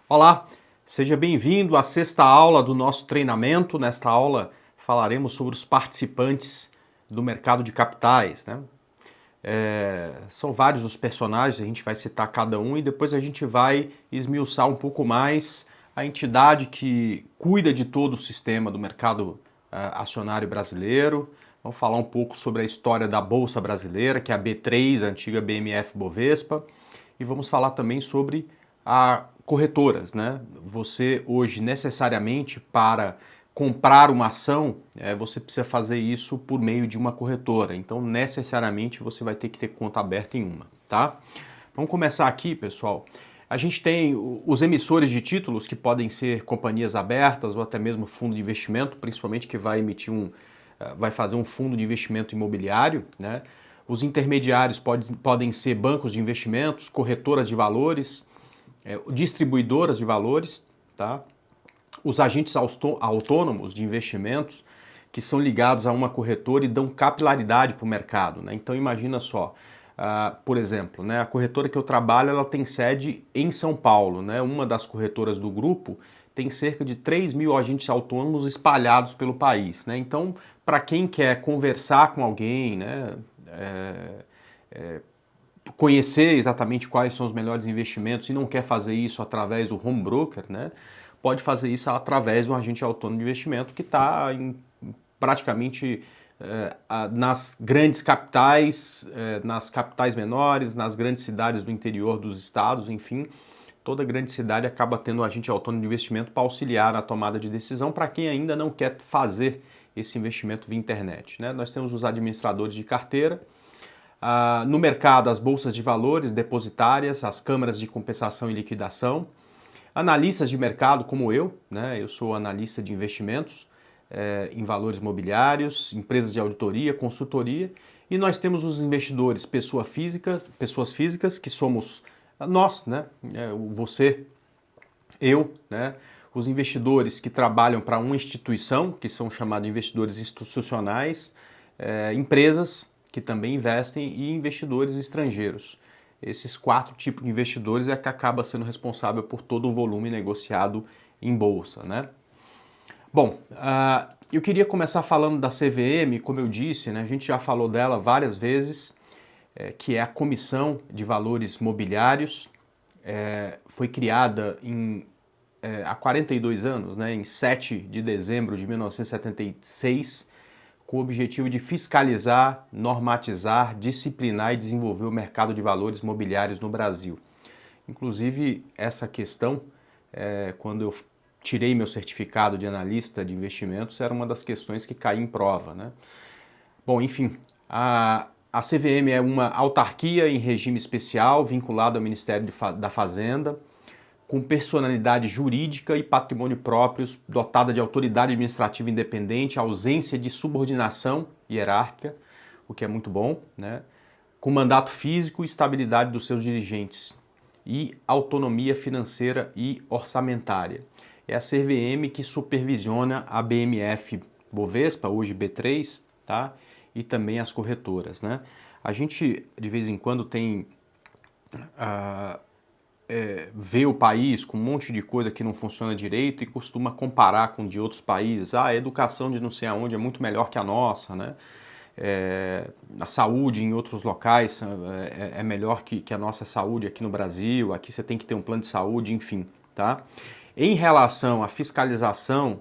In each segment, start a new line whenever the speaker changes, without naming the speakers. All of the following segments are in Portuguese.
Olá, seja bem-vindo à sexta aula do nosso treinamento. Nesta aula falaremos sobre os participantes do mercado de capitais, né? São vários os personagens, a gente vai citar cada um e depois a gente vai esmiuçar um pouco mais a entidade que cuida de todo o sistema do mercado acionário brasileiro. Vamos falar um pouco sobre a história da Bolsa Brasileira, que é a B3, a antiga BMF Bovespa, e vamos falar também sobre a corretoras, né? Você hoje necessariamente para comprar uma ação, você precisa fazer isso por meio de uma corretora. Então, necessariamente você vai ter que ter conta aberta em uma, tá? Vamos começar aqui, pessoal. A gente tem os emissores de títulos, que podem ser companhias abertas ou até mesmo fundo de investimento, principalmente que vai emitir vai fazer um fundo de investimento imobiliário, né? Os intermediários podem ser bancos de investimentos, corretoras de valores, distribuidoras de valores, tá? Os agentes autônomos de investimentos que são ligados a uma corretora e dão capilaridade para o mercado, né? Então imagina só, por exemplo, né, a corretora que eu trabalho ela tem sede em São Paulo, né? Uma das corretoras do grupo tem cerca de 3.000 agentes autônomos espalhados pelo país, né? Então, para quem quer conversar com alguém, né, conhecer exatamente quais são os melhores investimentos e não quer fazer isso através do home broker, né, pode fazer isso através de um agente autônomo de investimento que está praticamente nas grandes capitais, nas capitais menores, nas grandes cidades do interior dos estados, enfim, toda grande cidade acaba tendo um agente autônomo de investimento para auxiliar na tomada de decisão para quem ainda não quer fazer esse investimento via internet, né? Nós temos os administradores de carteira, no mercado as bolsas de valores depositárias, as câmaras de compensação e liquidação, analistas de mercado como eu, né? Eu sou analista de investimentos em valores imobiliários, empresas de auditoria, consultoria, e nós temos os investidores pessoas físicas que somos nós, né? Você, eu, né? Os investidores que trabalham para uma instituição, que são chamados investidores institucionais, empresas que também investem e investidores estrangeiros. Esses 4 tipos de investidores é que acaba sendo responsável por todo o volume negociado em bolsa, né? Bom, eu queria começar falando da CVM, como eu disse, né, a gente já falou dela várias vezes, que é a Comissão de Valores Mobiliários, foi criada há 42 anos, né, em 7 de dezembro de 1976, com o objetivo de fiscalizar, normatizar, disciplinar e desenvolver o mercado de valores mobiliários no Brasil. Inclusive, essa questão, quando eu tirei meu certificado de analista de investimentos, era uma das questões que caía em prova, né? Bom, enfim, a CVM é uma autarquia em regime especial, vinculada ao Ministério da Fazenda, com personalidade jurídica e patrimônio próprios, dotada de autoridade administrativa independente, ausência de subordinação hierárquica, o que é muito bom, né? Com mandato físico e estabilidade dos seus dirigentes e autonomia financeira e orçamentária. É a CVM que supervisiona a BMF Bovespa, hoje B3, tá? E também as corretoras, né? A gente, de vez em quando, vê o país com um monte de coisa que não funciona direito e costuma comparar com de outros países. A educação de não sei aonde é muito melhor que a nossa, né? A saúde em outros locais é melhor que a nossa saúde aqui no Brasil, aqui você tem que ter um plano de saúde, enfim, tá? Em relação à fiscalização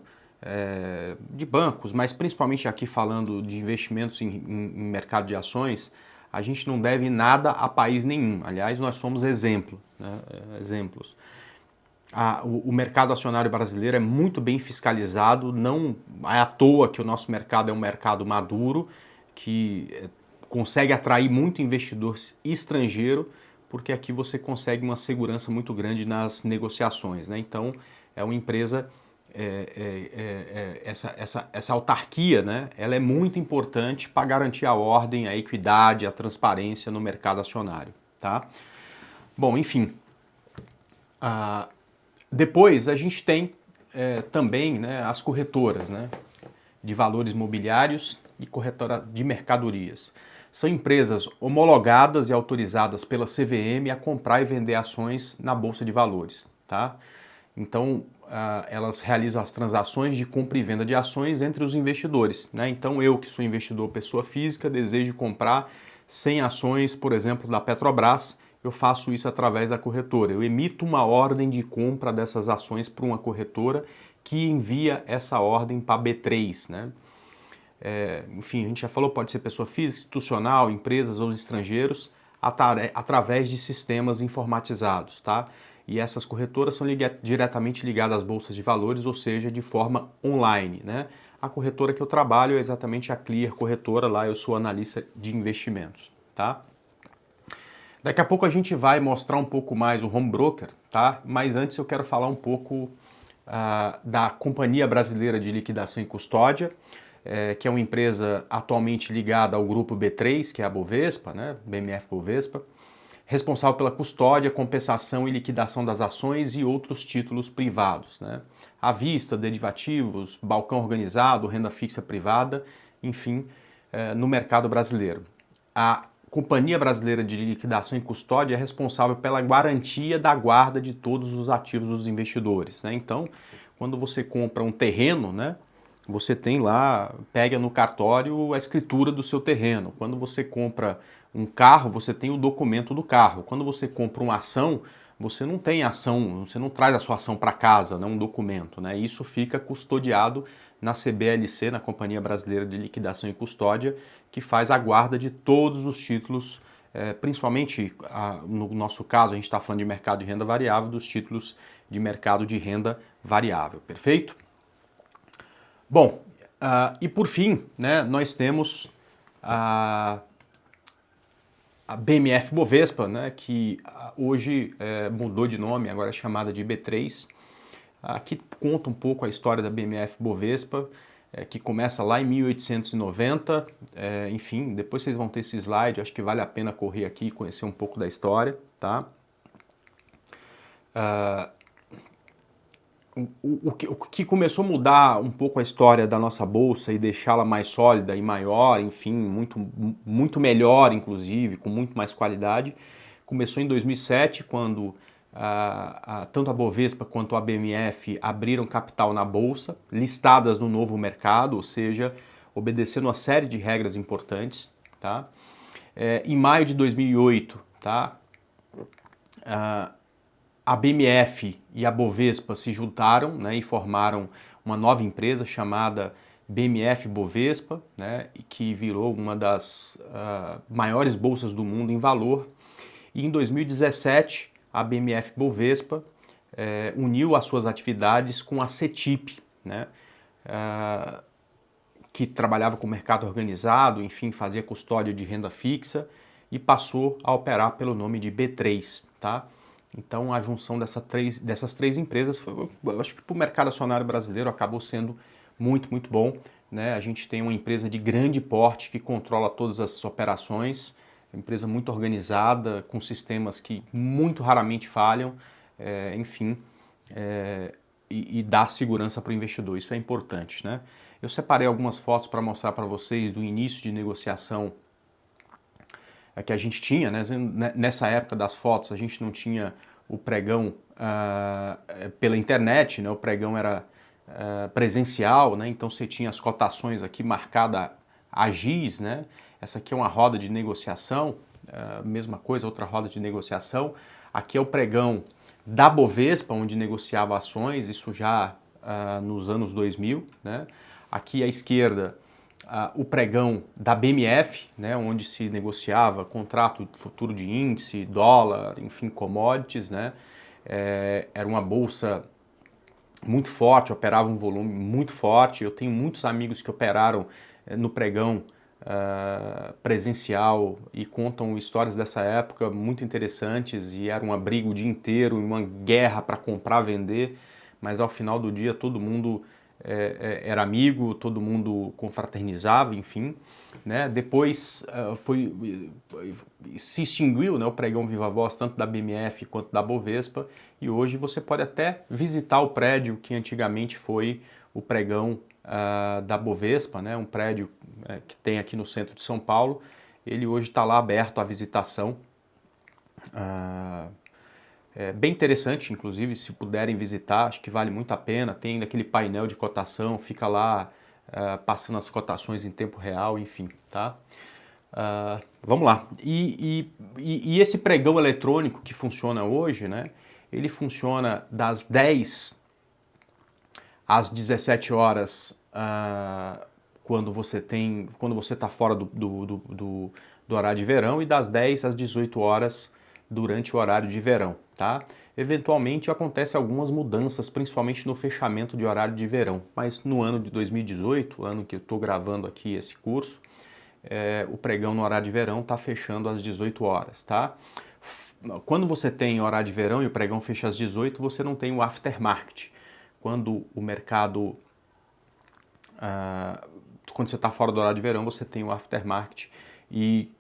de bancos, mas principalmente aqui falando de investimentos em mercado de ações, a gente não deve nada a país nenhum. Aliás, nós somos exemplo, né? Exemplos. O mercado acionário brasileiro é muito bem fiscalizado, não é à toa que o nosso mercado é um mercado maduro, que consegue atrair muito investidor estrangeiro, porque aqui você consegue uma segurança muito grande nas negociações, né? Então, é uma empresa, essa autarquia, né? Ela é muito importante para garantir a ordem, a equidade, a transparência no mercado acionário, tá? Bom, enfim, depois a gente tem também, né, as corretoras, né, de valores mobiliários e corretora de mercadorias. São empresas homologadas e autorizadas pela CVM a comprar e vender ações na Bolsa de Valores, tá? Então, elas realizam as transações de compra e venda de ações entre os investidores, né? Então, eu que sou investidor pessoa física, desejo comprar 100 ações, por exemplo, da Petrobras, eu faço isso através da corretora. Eu emito uma ordem de compra dessas ações para uma corretora que envia essa ordem para a B3, né? Enfim, a gente já falou, pode ser pessoa física, institucional, empresas ou estrangeiros, através de sistemas informatizados, tá? E essas corretoras são diretamente ligadas às bolsas de valores, ou seja, de forma online, né? A corretora que eu trabalho é exatamente a Clear Corretora, lá eu sou analista de investimentos, tá? Daqui a pouco a gente vai mostrar um pouco mais o home broker, tá? Mas antes eu quero falar um pouco da Companhia Brasileira de Liquidação e Custódia, que é uma empresa atualmente ligada ao grupo B3, que é a Bovespa, né? BMF Bovespa, responsável pela custódia, compensação e liquidação das ações e outros títulos privados, né? À vista, derivativos, balcão organizado, renda fixa privada, enfim, no mercado brasileiro. A Companhia Brasileira de Liquidação e Custódia é responsável pela garantia da guarda de todos os ativos dos investidores, né? Então, quando você compra um terreno, né, você tem lá, pega no cartório a escritura do seu terreno. Quando você compra um carro, você tem o documento do carro. Quando você compra uma ação, você não tem ação, você não traz a sua ação para casa, né, um documento, né? Isso fica custodiado na CBLC, na Companhia Brasileira de Liquidação e Custódia, que faz a guarda de todos os títulos, principalmente, no nosso caso, a gente está falando de mercado de renda variável, dos títulos de mercado de renda variável, perfeito? Bom, e por fim, né, nós temos a BMF Bovespa, né, que hoje mudou de nome, agora é chamada de B3, que conta um pouco a história da BMF Bovespa, que começa lá em 1890, enfim, depois vocês vão ter esse slide, acho que vale a pena correr aqui e conhecer um pouco da história, tá? O que começou a mudar um pouco a história da nossa bolsa e deixá-la mais sólida e maior, enfim, muito melhor, inclusive, com muito mais qualidade, começou em 2007, quando tanto a Bovespa quanto a BMF abriram capital na bolsa, listadas no novo mercado, ou seja, obedecendo uma série de regras importantes, tá? Em maio de 2008, tá? A BMF e a Bovespa se juntaram, né, e formaram uma nova empresa chamada BMF Bovespa, né, que virou uma das maiores bolsas do mundo em valor. E em 2017, a BMF Bovespa uniu as suas atividades com a CETIP, né, que trabalhava com o mercado organizado, enfim, fazia custódia de renda fixa e passou a operar pelo nome de B3, tá? Então a junção dessas três empresas, eu acho que para o mercado acionário brasileiro acabou sendo muito bom, né? A gente tem uma empresa de grande porte que controla todas as operações, uma empresa muito organizada, com sistemas que muito raramente falham, enfim, e dá segurança para o investidor, isso é importante, né? Eu separei algumas fotos para mostrar para vocês do início de negociação que a gente tinha, né? Nessa época das fotos a gente não tinha o pregão pela internet, né? O pregão era presencial, né? Então você tinha as cotações aqui marcadas a giz, né? Essa aqui é uma roda de negociação, mesma coisa, outra roda de negociação. Aqui é o pregão da Bovespa, onde negociava ações, isso já nos anos 2000, né? Aqui à esquerda o pregão da BMF, né, onde se negociava contrato futuro de índice, dólar, enfim, commodities, né? Era uma bolsa muito forte, operava um volume muito forte. Eu tenho muitos amigos que operaram no pregão presencial e contam histórias dessa época muito interessantes, e era uma briga o dia inteiro, uma guerra para comprar, vender, mas ao final do dia todo mundo era amigo, todo mundo confraternizava, enfim, né? Depois se extinguiu, né, o pregão Viva Voz, tanto da BMF quanto da Bovespa, e hoje você pode até visitar o prédio que antigamente foi o pregão da Bovespa, né, um prédio que tem aqui no centro de São Paulo. Ele hoje está lá aberto à visitação. É bem interessante, inclusive, se puderem visitar, acho que vale muito a pena. Tem aquele painel de cotação, fica lá passando as cotações em tempo real, enfim, tá? Vamos lá. E esse pregão eletrônico que funciona hoje, né? Ele funciona das 10 às 17 horas quando você está fora do horário de verão, e das 10 às 18 horas durante o horário de verão, tá? Eventualmente acontecem algumas mudanças, principalmente no fechamento de horário de verão, mas no ano de 2018, ano que eu estou gravando aqui esse curso, o pregão no horário de verão está fechando às 18 horas, tá? Quando você tem horário de verão e o pregão fecha às 18, você não tem o aftermarket. Quando o mercado, quando você está fora do horário de verão, você tem o aftermarket e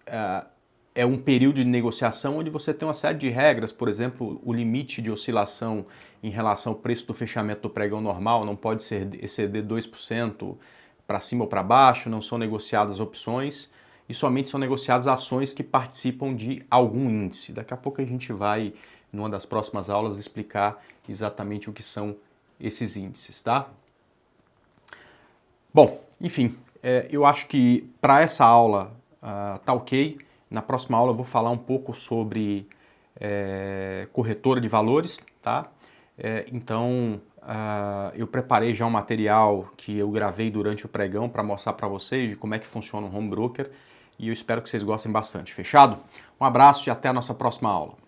é um período de negociação onde você tem uma série de regras, por exemplo, o limite de oscilação em relação ao preço do fechamento do pregão normal não pode exceder 2% para cima ou para baixo, não são negociadas opções e somente são negociadas ações que participam de algum índice. Daqui a pouco a gente vai, numa das próximas aulas, explicar exatamente o que são esses índices, tá? Bom, enfim, eu acho que para essa aula tá ok. Na próxima aula eu vou falar um pouco sobre corretora de valores, tá? Então, eu preparei já um material que eu gravei durante o pregão para mostrar para vocês de como é que funciona um home broker e eu espero que vocês gostem bastante. Fechado? Um abraço e até a nossa próxima aula.